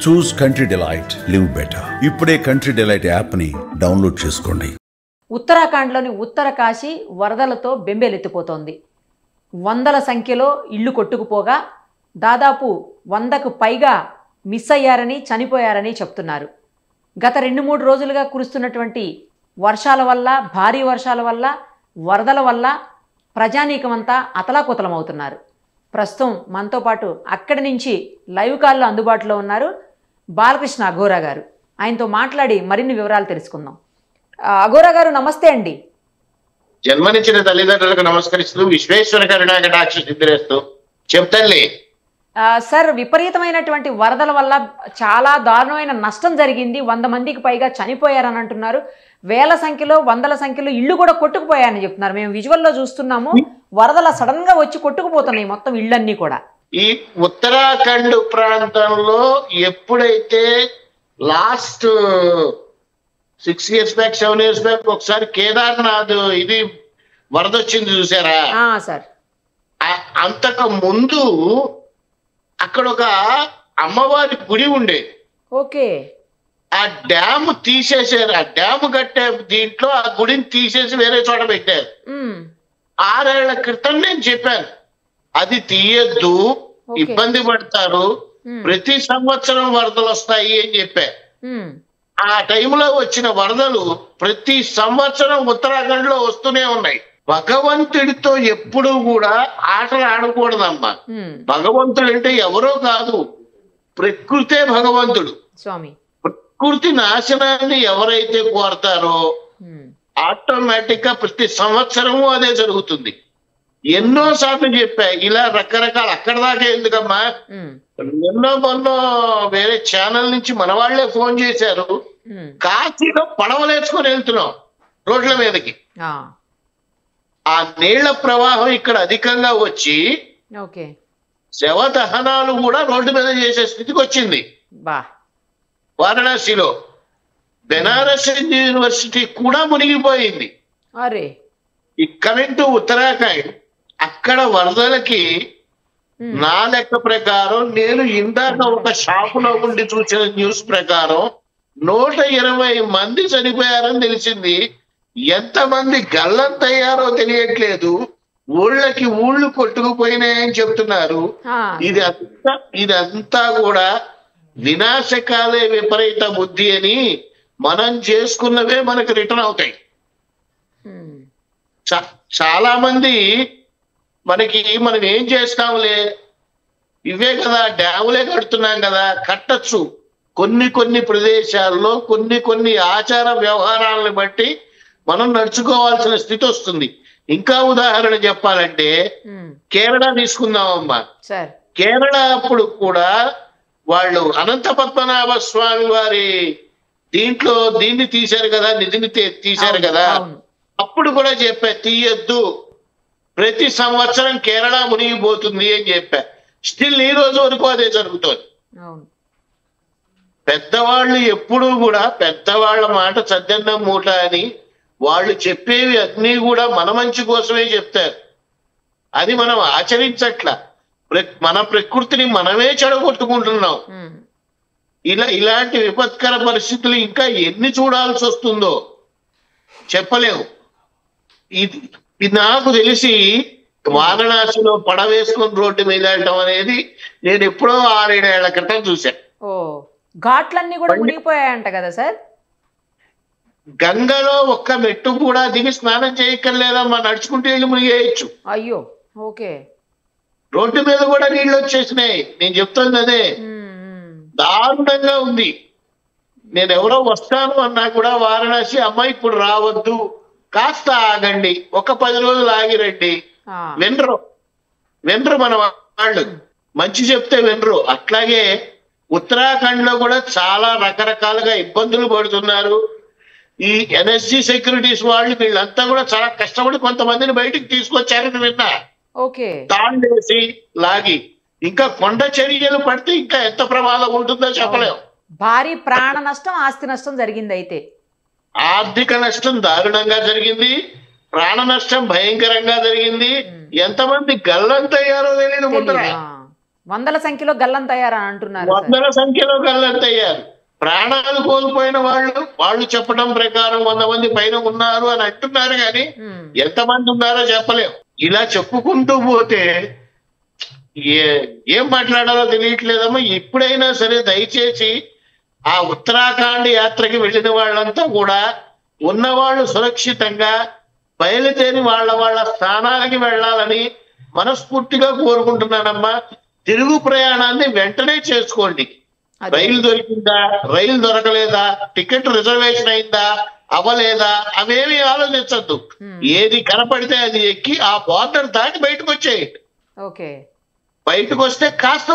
చూస్ country delight, live better. ఇప్పుడే country delight యాప్ని download చేసుకోండి. ఉత్తరాఖండ్లోని ఉత్తర కాశీ వరదలతో బెంబేలెత్తిపోతోంది. వందల సంఖ్యలో ఇళ్లు కొట్టుకుపోగా దాదాపు 100కు పైగా మిస్ అయ్యారని, చనిపోయారని చెప్తున్నారు. గత 2-3 రోజులుగా కురుస్తున్నటువంటి వర్షాల వల్ల, భారీ వర్షాల వల్ల, వరదల వల్ల ప్రజానీకమంతా అతలాకుతలమవుతున్నారు. ప్రస్తుతం మనతో పాటు అక్కడి నుంచి లైవ్ కాల్లో అందుబాటులో ఉన్నారు బాలకృష్ణ అఘోరా గారు. ఆయనతో మాట్లాడి మరిన్ని వివరాలు తెలుసుకుందాం. అఘోరా గారు నమస్తే అండి. జన్మనిచ్చిన తల్లిదండ్రులకు నమస్కరిస్తూ విశ్వేశ్వర కరుణాకటాక్ష సిద్ధిరేస్తూ చెప్తల్లి. సార్, విపరీతమైనటువంటి వరదల వల్ల చాలా దారుణమైన నష్టం జరిగింది. 100 మందికి పైగా చనిపోయారని అంటున్నారు. వేల సంఖ్యలో, వందల సంఖ్యలో ఇళ్ళు కూడా కొట్టుకుపోయాయని చెప్తున్నారు. మేము విజువల్లో చూస్తున్నాము. వరదల సడన్ గా వచ్చి కొట్టుకుపోతున్నాయి మొత్తం ఇళ్ళన్నీ కూడా. ఈ ఉత్తరాఖండ్ ప్రాంతంలో ఎప్పుడైతే last 6 years back 7 years back ఒకసారి కేదార్నాథ్ ఇది వరద వచ్చింది చూసారా సార్? అంతకు ముందు అక్కడ ఒక అమ్మవారి గుడి ఉండేది. ఓకే. ఆ డ్యామ్ తీసేసారు. ఆ డ్యామ్ కట్టే దీంట్లో ఆ గుడిని తీసేసి వేరే చోట పెట్టారు. 6 ఏళ్ల క్రితం నేను చెప్పాను అది తీయద్దు, ఇబ్బంది పడతారు, ప్రతి సంవత్సరం వరదలు వస్తాయి అని చెప్పా. ఆ టైంలో వచ్చిన వరదలు ప్రతి సంవత్సరం ఉత్తరాఖండ్ లో వస్తూనే ఉన్నాయి. భగవంతుడితో ఎప్పుడు కూడా ఆటలు ఆడకూడదమ్మా. భగవంతుడు అంటే ఎవరో కాదు, ప్రకృతే భగవంతుడు. స్వామి, ప్రకృతి నాశనాన్ని ఎవరైతే కోరతారో ఆటోమేటిక్ గా ప్రతి సంవత్సరము అదే జరుగుతుంది. ఎన్నో సార్లు చెప్పా ఇలా రకరకాల. అక్కడ దాకా ఎందుకమ్మా, మొన్నో వేరే ఛానల్ నుంచి మన వాళ్లే ఫోన్ చేశారు. కాశీలో పడవలేసుకొని వెళ్తున్నాం రోడ్ల మీదకి. ఆ నీళ్ల ప్రవాహం ఇక్కడ అధికంగా వచ్చి శవ దహనాలు కూడా రోడ్డు మీద చేసే స్థితికి వచ్చింది. వారణాసిలో బెనారస్ యూనివర్సిటీ కూడా మునిగిపోయింది. కమింగ్ టు ఉత్తరాఖండ్, అక్కడ వరదలకి నా లెక్క ప్రకారం, నేను ఇందాక ఒక షాపులో ఉండి చూసిన న్యూస్ ప్రకారం 120 మంది చనిపోయారని తెలిసింది. ఎంతమంది గల్లంతయ్యారో తెలియట్లేదు. ఊళ్ళకి ఊళ్ళు కొట్టుకుపోయినాయని చెప్తున్నారు. ఇదంతా కూడా వినాశకాలే విపరీత బుద్ధి అని, మనం చేసుకున్నవే మనకు రిటర్న్ అవుతాయి. చాలా మంది మనం ఏం చేస్తాంలే, ఇవే కదా డ్యాములే కడుతున్నాం కదా, కట్టచ్చు. కొన్ని ప్రదేశాల్లో కొన్ని ఆచార వ్యవహారాలను బట్టి మనం నడుచుకోవాల్సిన స్థితి వస్తుంది. ఇంకా ఉదాహరణ చెప్పాలంటే కేరళ తీసుకుందామమ్మా. కేరళ అప్పుడు కూడా వాళ్ళు అనంత పద్మనాభ స్వామి వారి దీన్ని తీశారు కదా, నిధిని తీశారు కదా. అప్పుడు కూడా చెప్పా తీయద్దు, ప్రతి సంవత్సరం కేరళ మునిగిపోతుంది అని చెప్పా. స్టిల్ ఈ రోజు వరకు అదే జరుగుతుంది. పెద్దవాళ్ళు ఎప్పుడూ కూడా పెద్దవాళ్ళ మాట చద్దన్నం మూట అని, వాళ్ళు చెప్పేవి అన్నీ కూడా మన మంచి కోసమే చెప్తారు. అది మనం ఆచరించట్లా. మన ప్రకృతిని మనమే చెడగొట్టుకుంటున్నాం. ఇలాంటి విపత్కర పరిస్థితులు ఇంకా ఎన్ని చూడాల్సి వస్తుందో చెప్పలేము. ఇది నాకు తెలిసి వారణాసిలో పడవేసుకొని రోడ్డు మీద వెళ్ళటం అనేది నేను ఎప్పుడో 6-7 ఏళ్ల క్రితం చూశాను. ఘాట్లన్నీ కూడా మునిగిపోయాయంట కదా సార్? గంగలో ఒక్క మెట్టు కూడా దిగి స్నానం చేయక్కర్లేదమ్మా, నడుచుకుంటూ వెళ్ళి మునిగేయచ్చు. అయ్యో, ఓకే. రోడ్డు మీద కూడా నీళ్ళు వచ్చేసినాయి. నేను చెప్తుంది అదే, దారుణంగా ఉంది. నేను ఎవరో వస్తాను అన్నా కూడా వారణాసి, అమ్మాయి ఇప్పుడు రావద్దు, కాస్త ఆగండి, ఒక 10 రోజులు ఆగిరండి. వినరు మన వాళ్ళు. మంచి చెప్తే వినరు. అట్లాగే ఉత్తరాఖండ్ లో కూడా చాలా రకరకాలుగా ఇబ్బందులు పడుతున్నారు. ఈ ఎన్ఎస్జి సెక్యూరిటీస్ వాళ్ళు వీళ్ళంతా కూడా చాలా కష్టపడి కొంతమందిని బయటికి తీసుకొచ్చారని విన్నా. తాండేసి లాగి ఇంకా కొండ చర్యలు పడితే ఇంకా ఎంత ప్రమాదం ఉంటుందో చెప్పలేము. భారీ ప్రాణ నష్టం, ఆస్తి నష్టం జరిగింది. అయితే ఆర్థిక నష్టం దారుణంగా జరిగింది, ప్రాణ నష్టం భయంకరంగా జరిగింది. ఎంతమంది గల్లంతయ్యారో తెలియదు. ముందర వందల సంఖ్యలో గల్లంతయ్యారని అంటున్నారు సార్. వందల సంఖ్యలో గల్లంతయ్యారు. ప్రాణాలు కోల్పోయిన వాళ్ళు చెప్పడం ప్రకారం 100 మంది పైన ఉన్నారు అని అంటున్నారు, కానీ ఎంతమంది ఉన్నారో చెప్పలేం. ఇలా చెప్పుకుంటూ పోతే ఏం మాట్లాడాలో తెలియట్లేదమ్మా. ఎప్పుడైనా సరే దయచేసి ఆ ఉత్తరాఖండ్ యాత్రకి వెళ్ళిన వాళ్ళంతా కూడా ఉన్నవాళ్ళు సురక్షితంగా బయలుదేరి వాళ్ళ స్థానాలకి వెళ్ళాలని మనస్ఫూర్తిగా కోరుకుంటున్నానమ్మా. తిరుగు ప్రయాణాన్ని వెంటనే చేసుకోండి. రైలు దొరికిందా, రైలు దొరకలేదా, టికెట్ రిజర్వేషన్ అయిందా, అవ్వలేదా, అవేమీ ఆలోచించద్దు. ఏది కనపడితే అది ఎక్కి ఆ బార్డర్ దాటి బయటకు వచ్చేయండి. ఓకే, బయటకు వస్తే కాస్త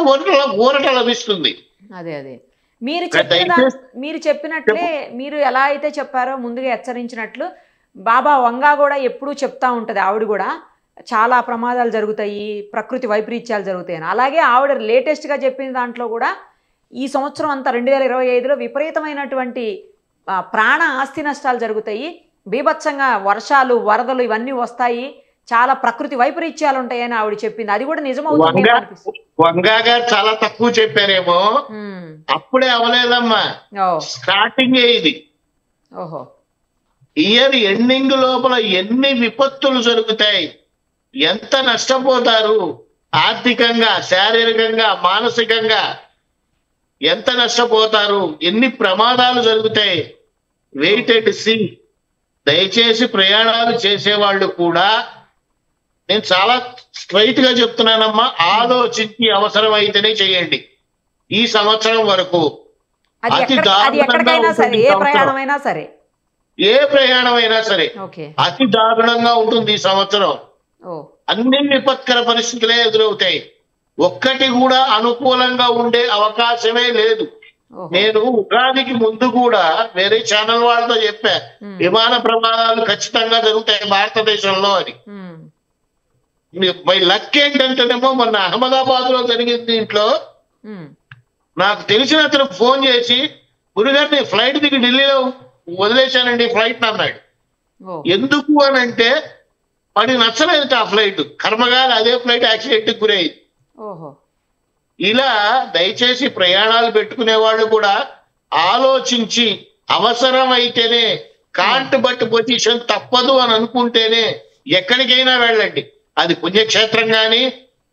ఊరట లభిస్తుంది. అదే మీరు చెప్పినట్లే, మీరు ఎలా అయితే చెప్పారో ముందుగా హెచ్చరించినట్లు బాబా వంగా కూడా ఎప్పుడూ చెప్తా ఉంటది. ఆవిడ కూడా చాలా ప్రమాదాలు జరుగుతాయి, ప్రకృతి వైపరీత్యాలు జరుగుతాయని. అలాగే ఆవిడ లేటెస్ట్గా చెప్పిన దాంట్లో కూడా ఈ సంవత్సరం అంతా 2025లో విపరీతమైనటువంటి ప్రాణ ఆస్తి నష్టాలు జరుగుతాయి, బీభత్సంగా వర్షాలు వరదలు ఇవన్నీ వస్తాయి, చాలా ప్రకృతి వైపరీత్యాలు ఉంటాయని ఆవిడ చెప్పింది. అది కూడా నిజమవుతుంది. వంగా గారు చాలా తక్కువ చెప్పారేమో, అప్పుడే అవలేదమ్మా, స్టార్టింగ్ ఇది. ఓహో, ఇయర్ ఎండింగ్ లోపల ఎన్ని విపత్తులు జరుగుతాయి, ఎంత నష్టపోతారు, ఆర్థికంగా, శారీరకంగా, మానసికంగా ఎంత నష్టపోతారు, ఎన్ని ప్రమాదాలు జరుగుతాయి, వెయిట్ అండ్ సీ. దయచేసి ప్రయాణాలు చేసేవాళ్ళు కూడా నేను చాలా స్ట్రైట్ గా చెప్తున్నానమ్మా, ఆలోచించి అవసరమైతేనే చేయండి. ఈ సంవత్సరం వరకు అతి దారుణంగా ఏ ప్రయాణమైనా సరే అతి దారుణంగా ఉంటుంది ఈ సంవత్సరం. అన్ని విపత్కర పరిస్థితులే ఎదురవుతాయి. ఒక్కటి కూడా అనుకూలంగా ఉండే అవకాశమే లేదు. నేను ఉగాదికి ముందు కూడా వేరే ఛానల్ వాళ్ళతో చెప్పా, విమాన ప్రమాదాలు ఖచ్చితంగా జరుగుతాయి భారతదేశంలో అని. మై లక్ ఏంటంటేనేమో మొన్న అహ్మదాబాద్ లో జరిగిన దీంట్లో నాకు తెలిసిన అతను ఫోన్ చేసి, గురుగారిని ఫ్లైట్ దిగి ఢిల్లీలో వదిలేశానండి ఫ్లైట్ అన్నాడు. ఎందుకు అని అంటే వాడికి నచ్చలేదు ఆ ఫ్లైట్, కర్మగాలి అదే ఫ్లైట్ యాక్సిడెంట్ కి గురయ్యింది. ఇలా దయచేసి ప్రయాణాలు పెట్టుకునే వాళ్ళు కూడా ఆలోచించి అవసరం అయితేనే, కాంట్ బట్ పొజిషన్ తప్పదు అని అనుకుంటేనే ఎక్కడికైనా వెళ్ళండి. అది పుణ్యక్షేత్రం కానీ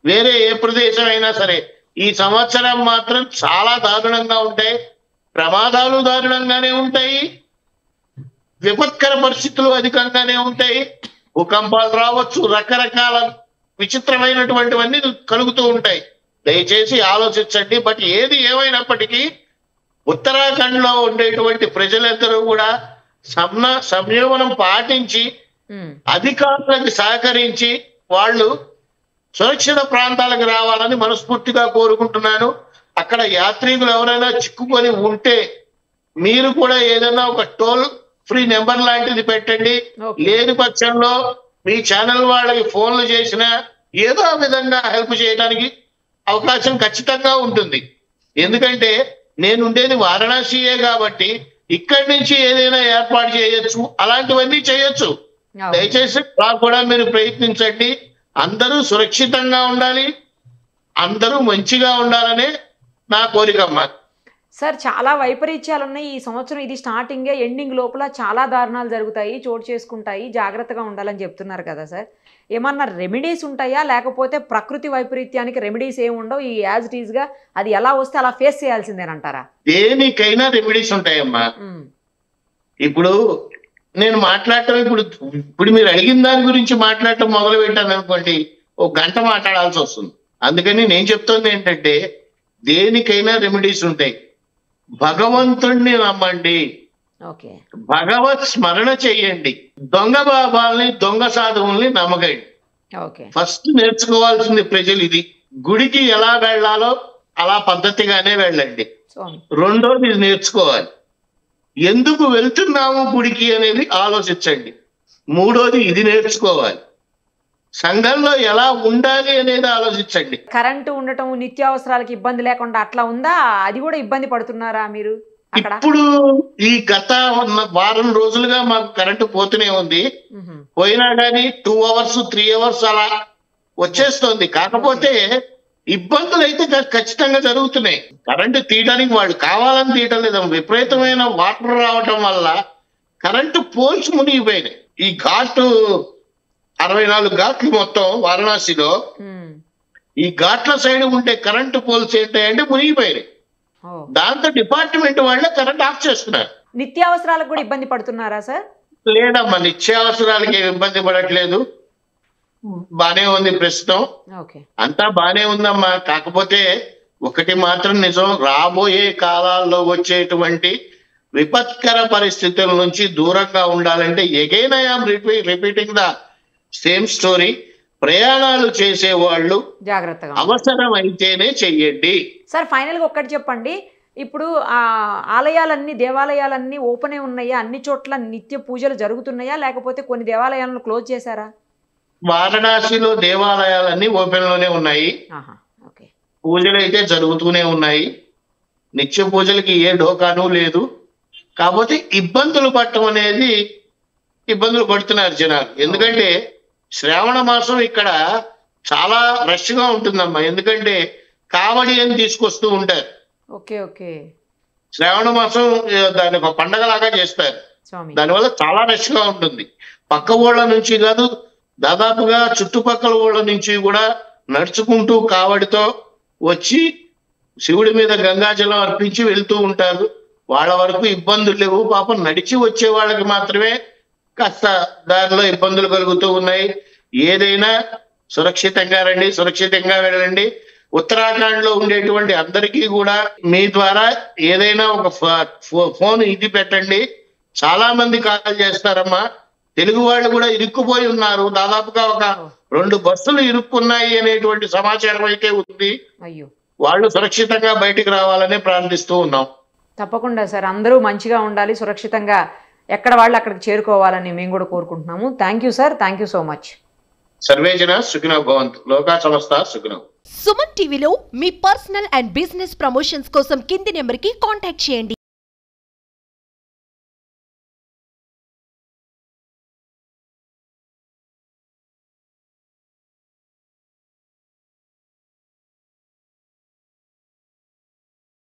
వేరే ఏ ప్రదేశం అయినా సరే. ఈ సంవత్సరం మాత్రం చాలా దారుణంగా ఉంటాయి, ప్రమాదాలు దారుణంగానే ఉంటాయి, విపత్కర పరిస్థితులు అధికంగానే ఉంటాయి, భూకంపాలు రావచ్చు, రకరకాల విచిత్రమైనటువంటివన్నీ కలుగుతూ ఉంటాయి. దయచేసి ఆలోచించండి. బట్ ఏది ఏమైనప్పటికీ ఉత్తరాఖండ్ లో ఉండేటువంటి ప్రజలందరూ కూడా సంయమనం పాటించి అధికారులకు సహకరించి వాళ్ళు సురక్షిత ప్రాంతాలకు రావాలని మనస్ఫూర్తిగా కోరుకుంటున్నాను. అక్కడ యాత్రికులు ఎవరైనా చిక్కుకొని ఉంటే మీరు కూడా ఏదైనా ఒక టోల్ ఫ్రీ నెంబర్ లాంటిది పెట్టండి. లేని పక్షంలో మీ ఛానల్ వాళ్ళకి ఫోన్లు చేసినా ఏదో విధంగా హెల్ప్ చేయడానికి అవకాశం ఖచ్చితంగా ఉంటుంది. ఎందుకంటే నేను ఉండేది వారణాసియే కాబట్టి ఇక్కడి నుంచి ఏదైనా ఏర్పాటు చేయొచ్చు, అలాంటివన్నీ చేయొచ్చు. దయచేసి కూడా మీరు ప్రయత్నించండి. అందరూ సురక్షితంగా ఉండాలి, అందరూ మంచిగా ఉండాలనే నా కోరికమ్మా. సార్, చాలా వైపరీత్యాలు ఉన్నాయి ఈ సంవత్సరం. ఇది స్టార్టింగే, ఎండింగ్ లోపల చాలా దారుణాలు జరుగుతాయి, చోటు చేసుకుంటాయి, జాగ్రత్తగా ఉండాలని చెప్తున్నారు కదా సార్. ఏమన్నా రెమెడీస్ ఉంటాయా, లేకపోతే ప్రకృతి వైపరీత్యానికి రెమెడీస్ ఏమి ఉండవు, ఈ యాజ్ ఇట్ ఈజ్ గా అది ఎలా వస్తే అలా ఫేస్ చేయాల్సిందేనంటారా? దేనికైనా రెమెడీస్ ఉంటాయమ్మా. ఇప్పుడు నేను మాట్లాడటం ఇప్పుడు మీరు అడిగిన దాని గురించి మాట్లాడటం మొదలు పెట్టాను అనుకోండి, ఒక గంట మాట్లాడాల్సి వస్తుంది. అందుకని నేను చెప్తుంది ఏంటంటే దేనికైనా రెమెడీస్ ఉంటాయి. భగవంతుణ్ణి నమ్మండి, భగవత్ స్మరణ చెయ్యండి, దొంగ బాబాల్ని, దొంగ సాధువుల్ని నమ్మకండి. ఫస్ట్ నేర్చుకోవాల్సింది ప్రజలు ఇది. గుడికి ఎలా వెళ్ళాలో అలా పద్ధతిగానే వెళ్ళండి. రెండోది నేర్చుకోవాలి, ఎందుకు వెళ్తున్నాము గుడికి అనేది ఆలోచించండి. మూడోది ఇది నేర్చుకోవాలి, సంఘంలో ఎలా ఉండాలి అనేది ఆలోచించండి. కరెంటు ఉండటం, నిత్యావసరాలకి ఇబ్బంది లేకుండా అట్లా ఉందా? అది కూడా ఇబ్బంది పడుతున్నారా మీరు? ఇప్పుడు ఈ గత వారం రోజులుగా మాకు కరెంటు పోతూనే ఉంది. పోయినా కానీ 2 hours 3 hours అలా వచ్చేస్తుంది. కాకపోతే ఇబ్బందులు అయితే ఖచ్చితంగా జరుగుతున్నాయి. కరెంటు తీయడానికి వాళ్ళు కావాలని తీయటం లేదు, విపరీతమైన వాటర్ రావటం వల్ల కరెంటు పోల్స్ మునిగిపోయినాయి. ఈ ఘాటు 64 ఘాట్లు మొత్తం వారణాసిలో, ఈ ఘాట్ల సైడ్ ఉండే కరెంటు పోల్స్ ఏంటంటే మునిగిపోయినాయి. దాంతో డిపార్ట్మెంట్ వాళ్ళే కరెంట్ ఆఫ్ చేస్తున్నారు. నిత్యావసరాలకు కూడా ఇబ్బంది పడుతున్నారా సార్? లేదమ్మా, నిత్యావసరాలకి ఏమి ఇబ్బంది పడట్లేదు, బానే ఉంది ప్రస్తుతం, అంతా బానే ఉందమ్మా. కాకపోతే ఒకటి మాత్రం నిజం, రాబోయే కాలాల్లో వచ్చేటువంటి విపత్కర పరిస్థితుల నుంచి దూరంగా ఉండాలంటే again I am repeating the same story. ప్రయాణాలు చేసే వాళ్ళు జాగ్రత్తగా అవసరం అయితేనే చెయ్యండి. సార్ ఫైనల్ గా ఒక్కటి చెప్పండి, ఇప్పుడు ఆ ఆలయాలన్నీ దేవాలయాలన్నీ ఓపెనే ఉన్నాయా? అన్ని చోట్ల నిత్య పూజలు జరుగుతున్నాయా లేకపోతే కొన్ని దేవాలయాలను క్లోజ్ చేశారా? వారణాసిలో దేవాలయాలన్నీ ఓపెన్ లోనే ఉన్నాయి, పూజలు అయితే జరుగుతూనే ఉన్నాయి, నిత్య పూజలకి ఏ ఢోకాను లేదు. కాకపోతే ఇబ్బందులు పడటం అనేది ఇబ్బందులు పడుతున్నారు జనాలు. ఎందుకంటే శ్రావణ మాసం ఇక్కడ చాలా రష్ గా ఉంటుందమ్మా, ఎందుకంటే కావడి అని తీసుకొస్తూ ఉంటారు. శ్రావణ మాసం దాన్ని ఒక పండగలాగా చేస్తారు, దానివల్ల చాలా రష్ గా ఉంటుంది. పక్క ఊళ్ళ నుంచి కాదు, దాదాపుగా చుట్టుపక్కల ఊళ్ళ నుంచి కూడా నడుచుకుంటూ కావడితో వచ్చి శివుడి మీద గంగాజలం అర్పించి వెళ్తూ ఉంటారు. వాళ్ళ వరకు ఇబ్బందులు లేవు, పాపం నడిచి వచ్చే వాళ్ళకి మాత్రమే కాస్త దారిలో ఇబ్బందులు కలుగుతూ ఉన్నాయి. ఏదైనా సురక్షితంగా రండి, సురక్షితంగా వెళ్ళండి. ఉత్తరాఖండ్ లో ఉండేటువంటి అందరికీ కూడా మీ ద్వారా ఏదైనా ఒక ఫోన్ ఇది పెట్టండి, చాలా మంది కాల్ చేస్తారమ్మా. తెలుగు వాళ్ళు కూడా ఇరుక్కుపోయి ఉన్నారు, దాదాపుగా ఒక 2 బస్సులు ఇరుక్కున్నాయి అనేటువంటి సమాచారం అయితే ఉంది. వాళ్ళు సురక్షితంగా బయటికి రావాలని ప్రార్థిస్తూ ఉన్నాం. తప్పకుండా సార్, అందరూ మంచిగా ఉండాలి, సురక్షితంగా ఎక్కడ వాళ్ళు అక్కడికి చేరుకోవాలని మేము కూడా కోరుకుంటున్నాము. Thank you sir, thank you so much. సర్వేజన సుఖినో భవంతు, లోకా సమస్త సుఖినో. సుమన్ టీవీలో మీ పర్సనల్ అండ్ బిజినెస్ ప్రమోషన్స్ కోసం కింది నెంబర్కి కాంటాక్ట్ చేయండి.